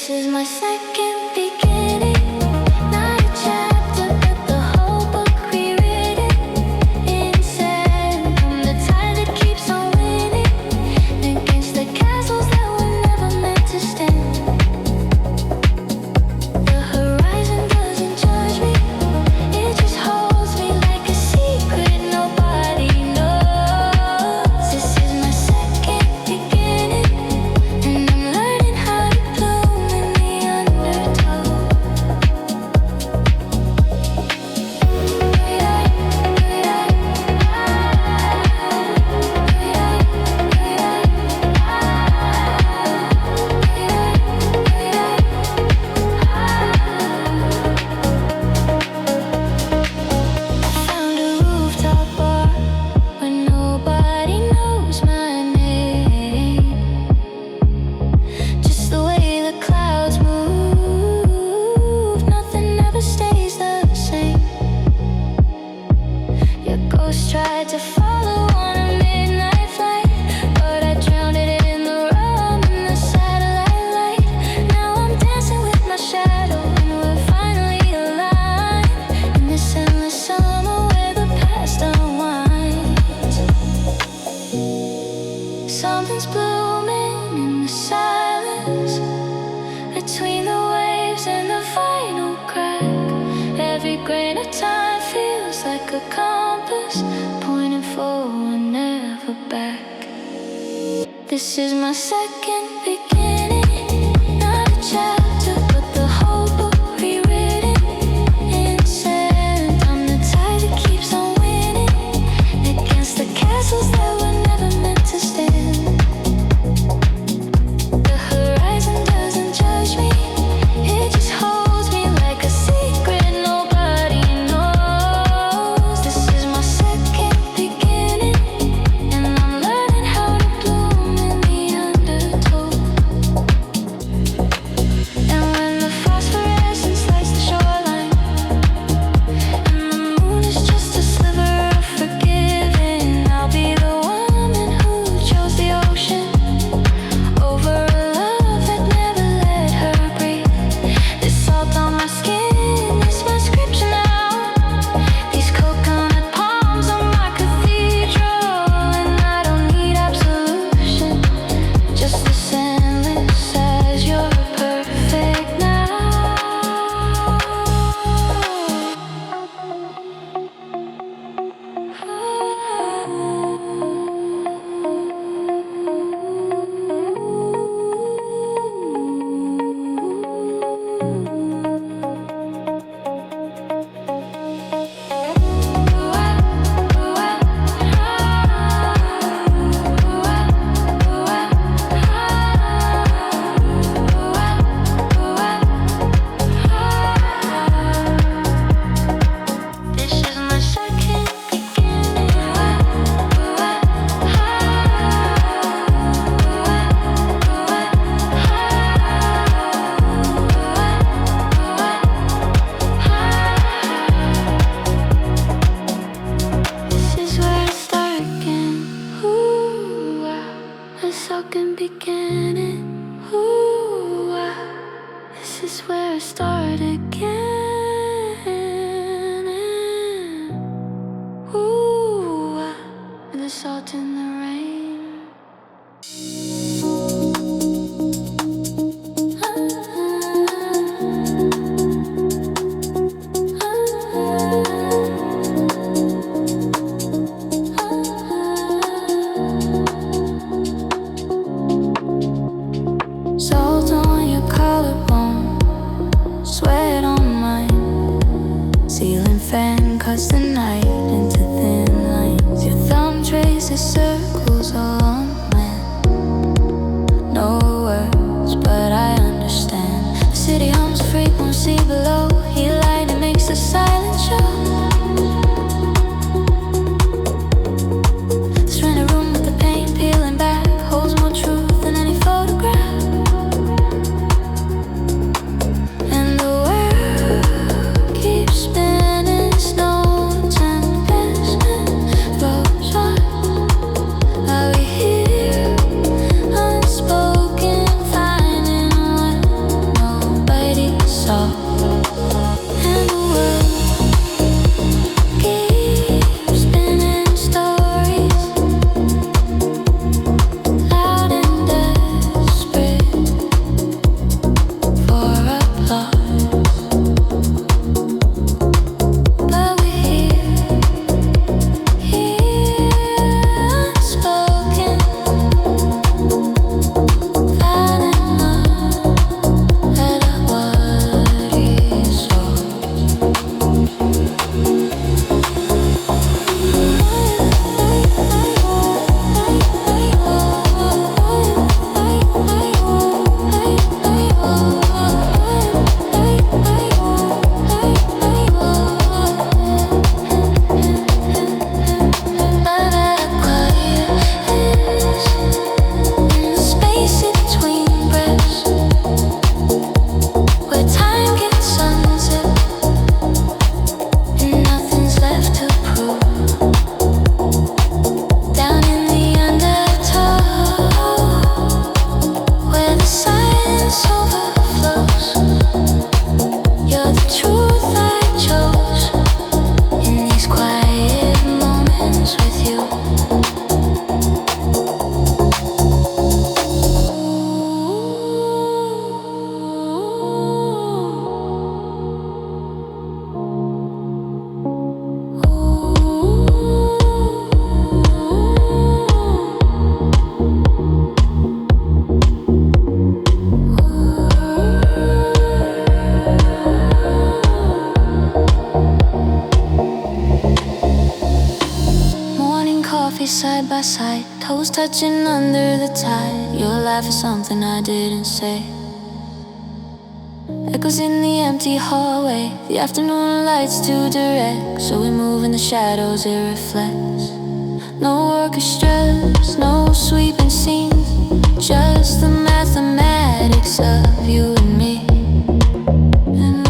This is my second beginning, not a chapter, but the whole book rewritten in sand. I'm the tide that keeps on winning against the castles that were never meant to stand. The horizon doesn't judge me, it just holds me like a secret nobody knows. This is my second beginning, and I'm learning how to bloom in the undertow. Found a rooftop bar where nobody knows my name. Just the way the clouds move, nothing ever stays the same. Your ghost tried to follow on a midnight flight, but I drowned it in the rum and the satellite light. Now I'm dancing with my shadow, and we're finally aligned in this endless summer where the past unwinds. Something's blooming in the silence between the waves and the final crack. Every grain of time feels like a compass pointing forward, never back. This is my second beginning, not a chapter, but the whole book rewritten in sand. I'm the tide that keeps on winning against the castles that were never meant to stand. The horizon doesn't judge me, it just holds me like a secret nobody knows. This is my second beginning, and I'm learning how to bloom in the undertow. And when the phosphorescence lights the shoreline, and the moon is just a sliver of forgiving, I'll be the woman who chose the ocean over a love that never let her breathe. This salt on my skin is my scripture now. These coconut palms are my cathedral, and I don't need absolution, just as endless as you're perfect now. This is my second beginning. This is where I start again. Ooh, a second beginning. Ooh, this is where I start again. Ooh, the salt in the rain. Salt on your collarbone, sweat on mine. Ceiling fan cuts the night into thin lines. Your thumb traces circles feet side by side, toes touching under the tide. Your laugh is something I didn't say. Echoes in the empty hallway, the afternoon light's too direct, so we move in the shadows it reflects. No orchestras, no sweeping scenes, just the mathematics of you and me. And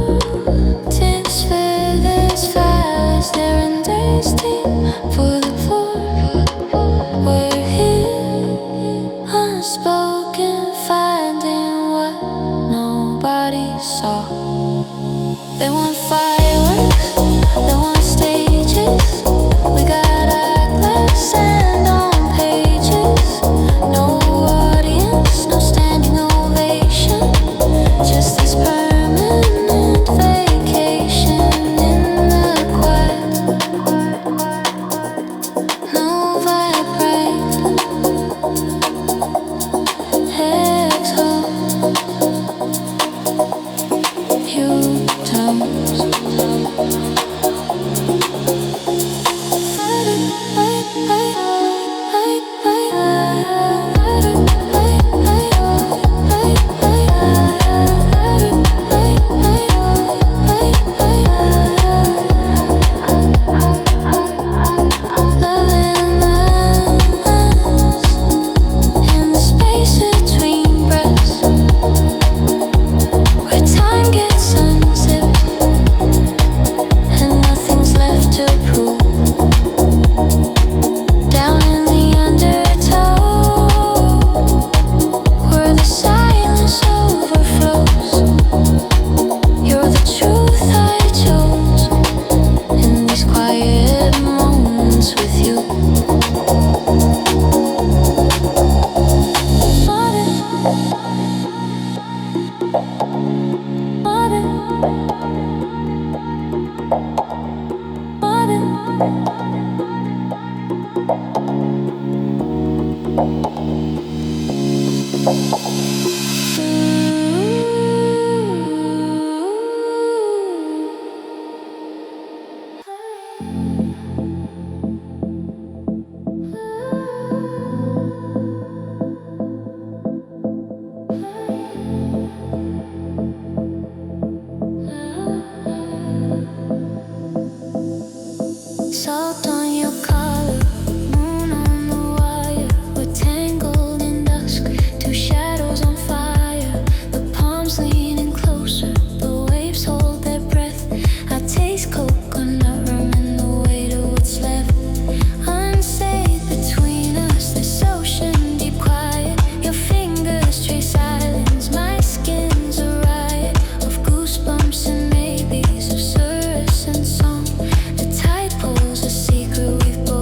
routines feathers fast, they're in days deep for the poor. We're here, unspoken, finding what nobody saw. They want fireworks, they want stages. We got our glass and on pages. No audience, no standing ovation, just this permanent vacation in the quiet. No vibrate, exhale, U-turns. In the space between breaths, where time gets unzipped and nothing's left to prove. Down in the undertow, where the silence overflows. You're the truth I chose in these quiet moments with you. Salt on your collar, moon on the wire. We're tangled in dusk, two shadows on fire. The palms leaning closer, the waves hold their breath. I taste coconut rum and the weight of what's left. Unsafe between us, this ocean deep quiet. Your fingers trace silence, my skin's a riot of goosebumps and maybes, of surface and song. The tide pulls a secret we've both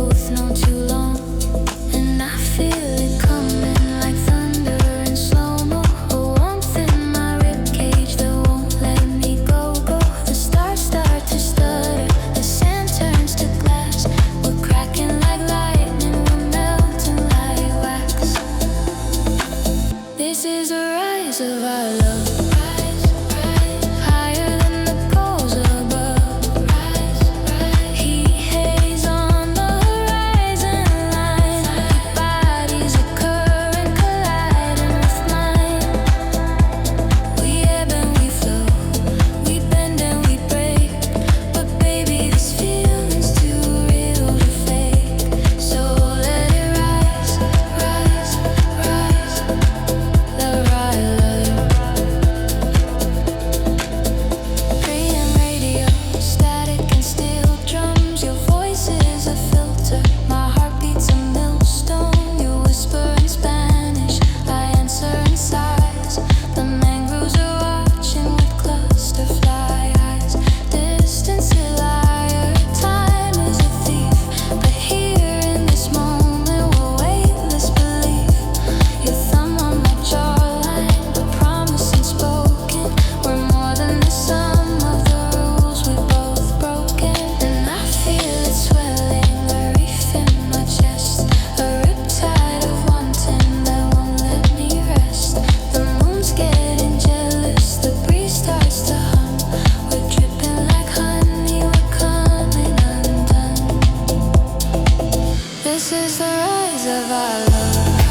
This is the rise of our love,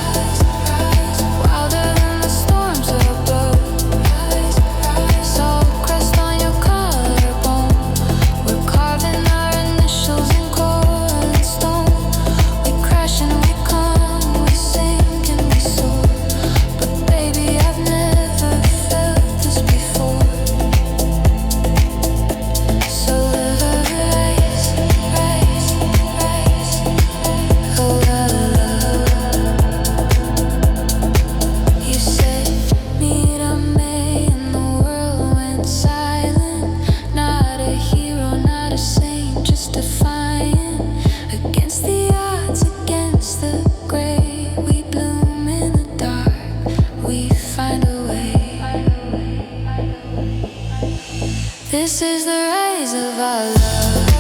wilder than the storms above. Salt crust on your collarbone. We're carving our initials in coral and stone. We crash and we come, we sink and we soar. But baby, I've never felt this before. So rise, rise, rise. Oh la la. You said meet a May and the world went silent. Not a hero, not a saint, just defiant. Against the odds, against the gray. We bloom in the dark, we find a way. This is the rise of our love.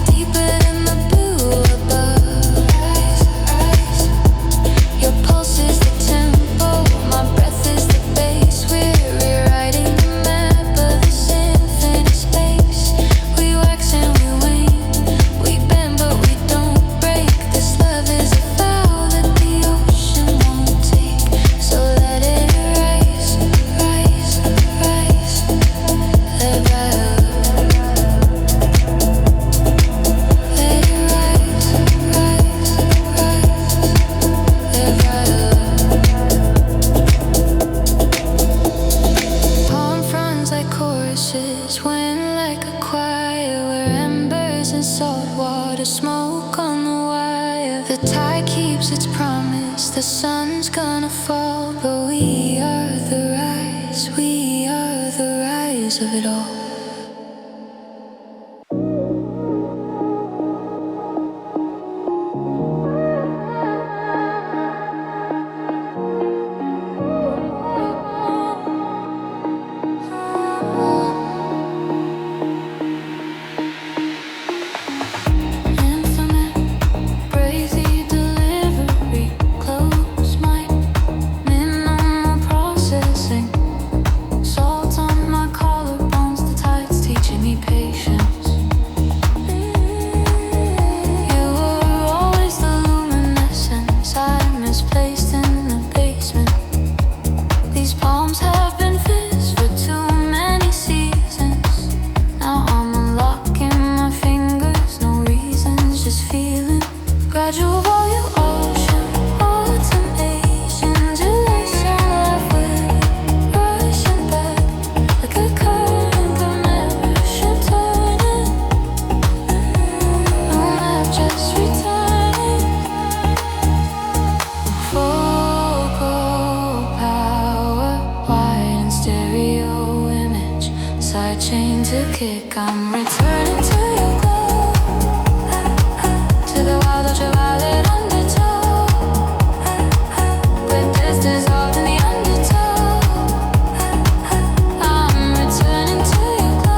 Deeper than the blue above. Your pulse is the tempo, my breath is the bass. We're rewriting the map of this infinite space. We wax and we wane, we bend but we don't break. This love is a vow that the ocean won't take. So let it rise, rise, rise. Let it rise. Let it rise, rise, rise. Let it rise. Palm fronds like choruses, wind like a choir. We're embers in salt water, smoke on the wire. The tide keeps its promise, the sun's gonna fall. But we are the rise, we are the rise of it all. Infinite, crazy delivery, close mind, minimal processing. Salt on my collarbones, the tide's teaching me patience. You were always the luminescence I misplaced in the basement. These palms have been fixed for too many seasons. Now I'm unlocking my fingers, no reasons, just feeling. Gradual volume ocean, automation, dilation, life with rushing back like a current, the memory turning. No map, just returning. Focal power, wide and stereo image, sidechain to kick. I'm returning to your glow, to the wild ultraviolet undertow. The dist dissolved in the undertow. I'm returning to your glow.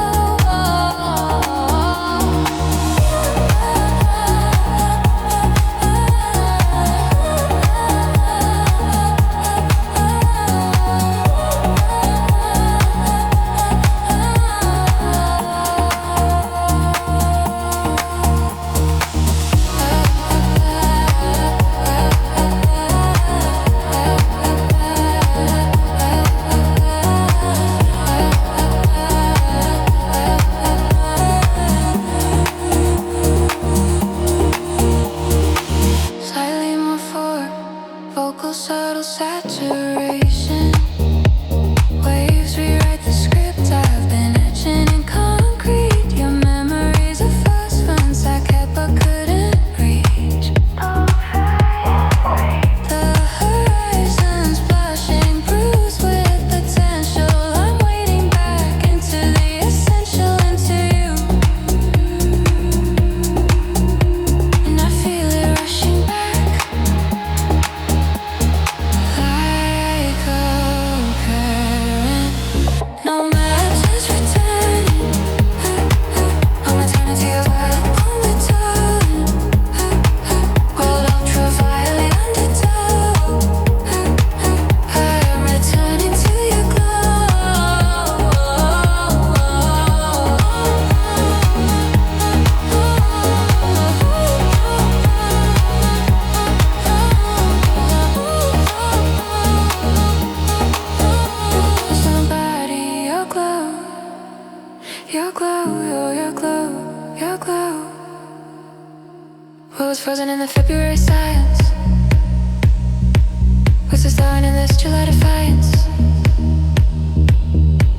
What was frozen in the February silence? What's the sign in this July defiance?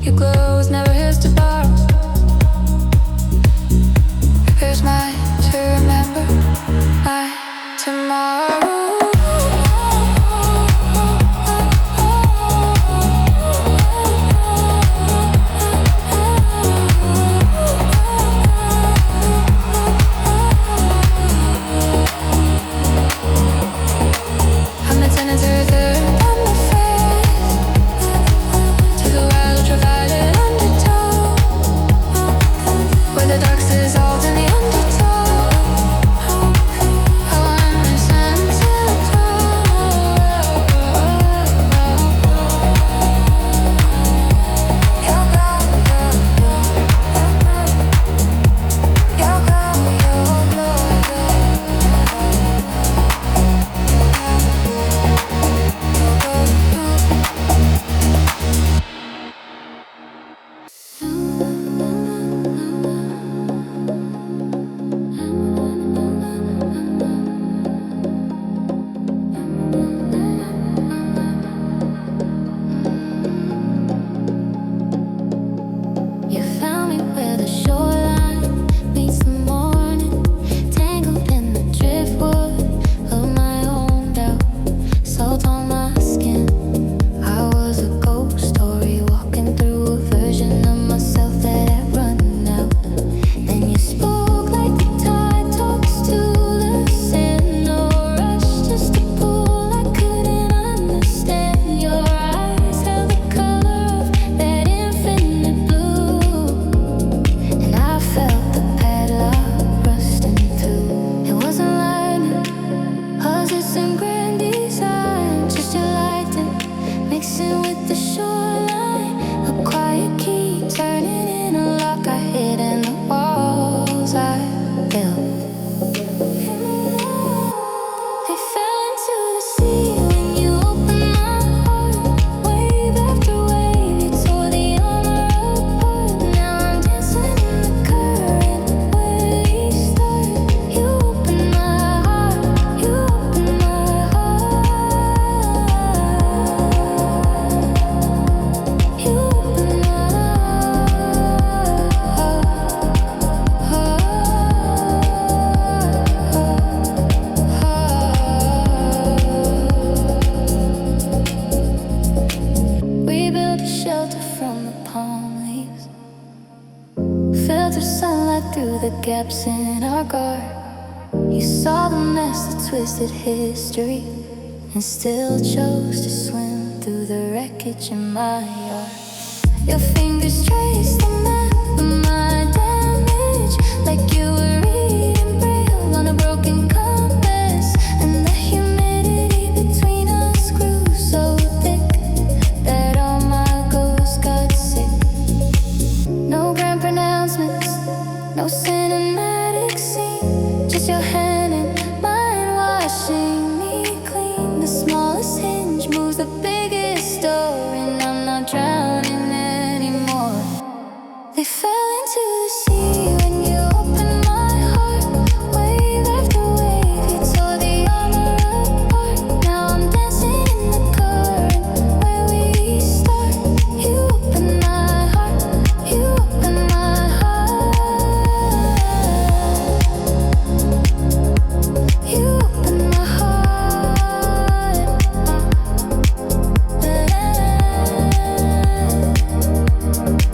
Your glow was never his to borrow. Here's mine to remember my tomorrow. Gaps in our guard. You saw the mess that twisted history and still chose to swim through the wreckage in my yard. Your fingers traced the map of my damage, like you were reading braille on a broken compass. And the humidity between us grew so thick that all my ghosts got sick. No grand pronouncements, no cinematic scene, just your hand in mine washing me clean. The smallest hinge moves the biggest door, and I'm not drowning anymore. They fell into the sea when you opened my heart. Wave after wave, you tore the armor apart. Now I'm dancing in the current where we start. You opened my heart, you opened my heart. You opened my heart.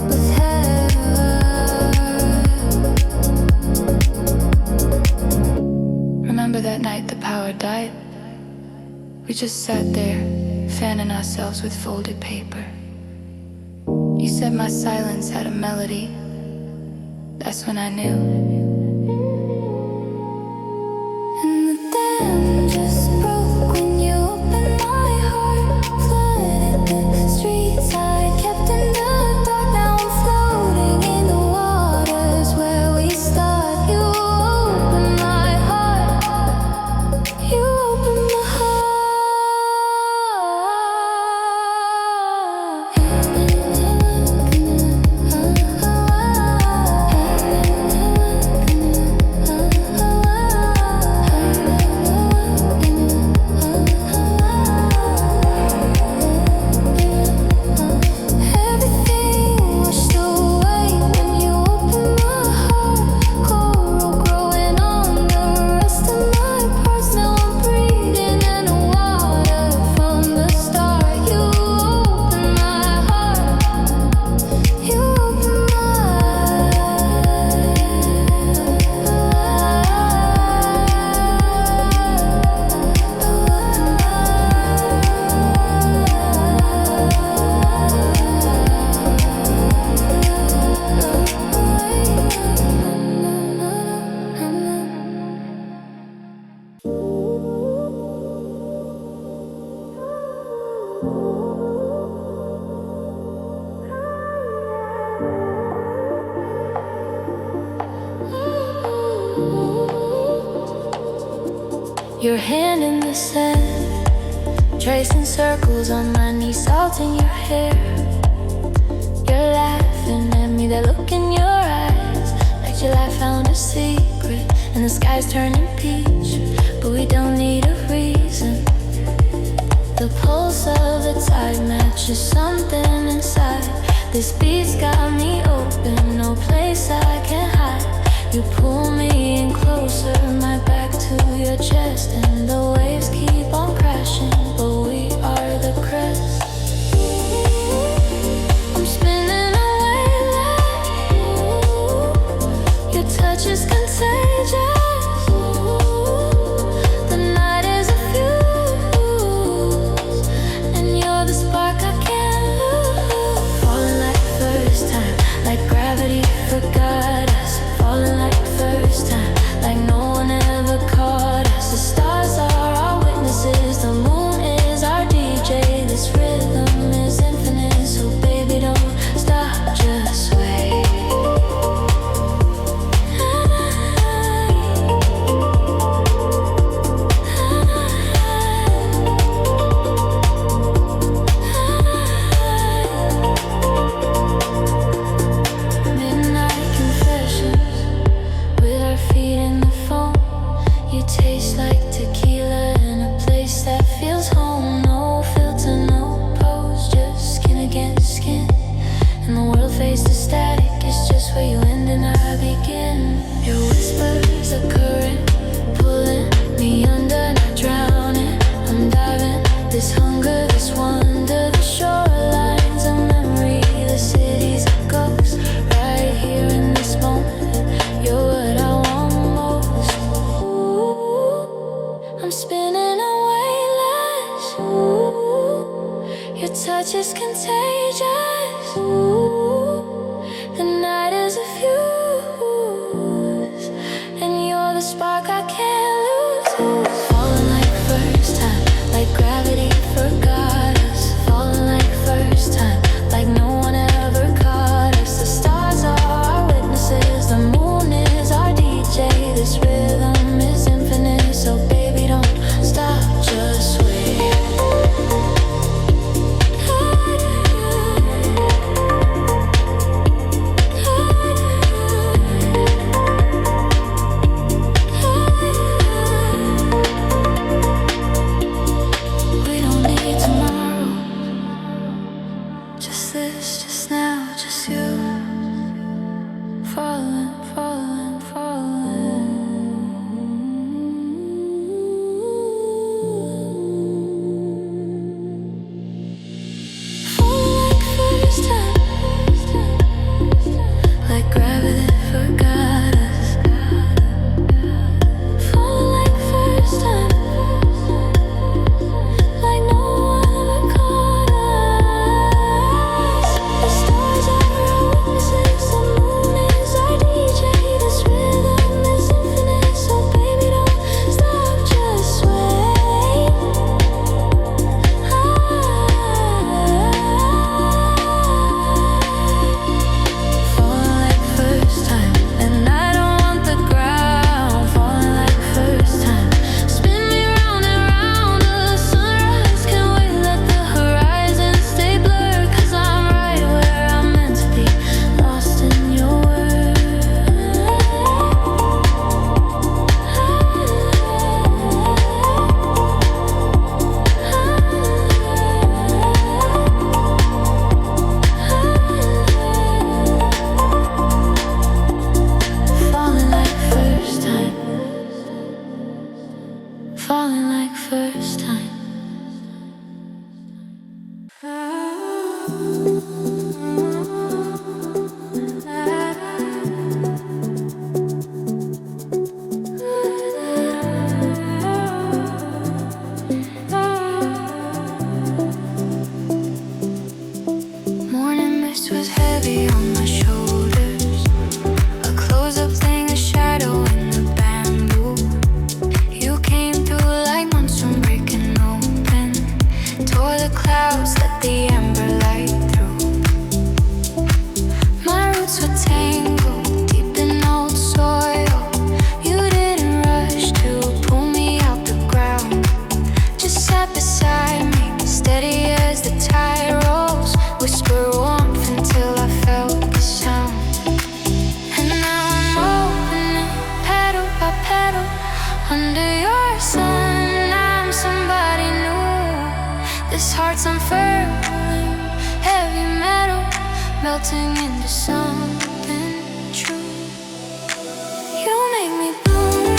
With heaven. Remember that night the power died? We just sat there, fanning ourselves with folded paper. You said my silence had a melody. That's when I knew. And the dam just broke when you opened my heart. Flooded the streets I kept in the dark. Now I'm floating in the waters where we start. You opened my heart. You opened my heart. Your hand in the sand, tracing circles on my knees, salt in your hair. You're laughing at me, that look in your eyes, like July found a secret, and the sky's turning peach, but we don't need a reason. The pulse of the tide matches something inside. This beat's got me open, no place I can hide. You pull me in closer, my back to your chest, and the waves keep on crashing, but we are the crest. I'm spinning away like your touch is contagious. The night is a fuse, and you're the spark I can't lose. Falling like first time, like gravity forgot us. Falling like first time, like no one ever caught us. The stars are our witnesses, the moon is our DJ. This rhythm is infinite, so baby don't stop, just wait. Midnight confessions, with our feet in the foam. You taste like tequila in a place that feels home. No filter, no pose, just skin against skin. And the world fades to static, it's just where you end and I begin. Your whispers a current, pulling me under, not drowning. I'm diving, this hunger, this wonder, the shorelines of memory, the city's a ghost. Right here in this moment, you're what I want most. Ooh, I'm spinning away less. Ooh, your touch is contagious. Ooh, the night is a fuse, and you're the spark I can't lose. Falling like first time, like gravity forgot us. Falling like first time, like no one ever caught us. The stars are our witnesses, the moon is our DJ. This rhythm is infinite, so baby don't stop, just wait. Under your sun, I'm somebody new. This heart's unfurling, heavy metal, melting into something true. You make me bloom,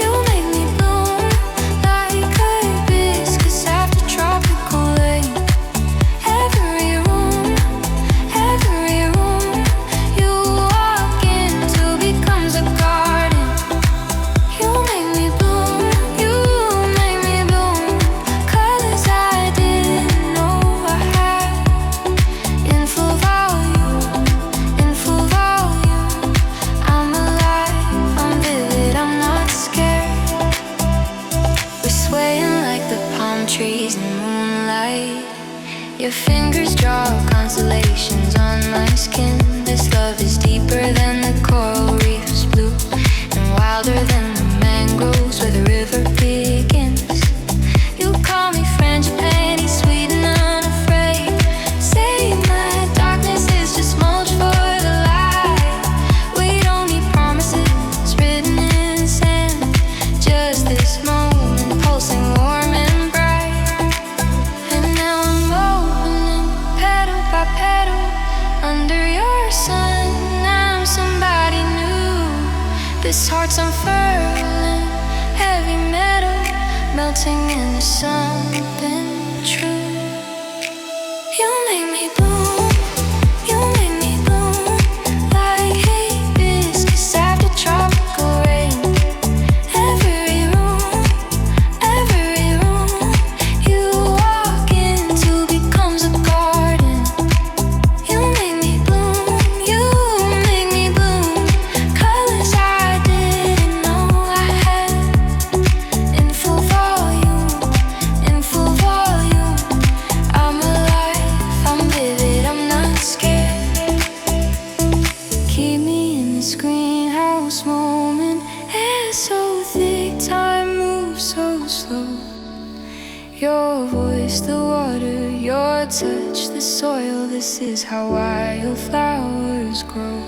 you make me bloom, like hibiscus after tropical rain. Every room you walk into becomes a garden. You make me bloom, you make me bloom, colors I didn't know I had. In full volume, I'm alive, I'm vivid, I'm not scared. We're swaying like the palm trees in moonlight. Your fingers draw constellations on my skin. This love is deeper than the coral reef's blue, and wilder than the mangroves where the river begins. You call me frangipani, sweet and unafraid. Say my darkness is just mulch for the light. We don't need promises written in sand, just this moment pulsing warm and bright. And now I'm opening petal by petal. Under your sun, I'm somebody new. This heart's unfurling, heavy metal, melting into something true. You make me bloom, you make me bloom, like hibiscus after tropical rain. Every room you walk into becomes a garden. You make me bloom, colors I didn't know I had. In full volume, I'm alive, I'm vivid, I'm not scared. Keep me in this greenhouse moment. Air so thick, time moves so slow. Your voice, the water, your touch, the soil. This is how wildflowers grow.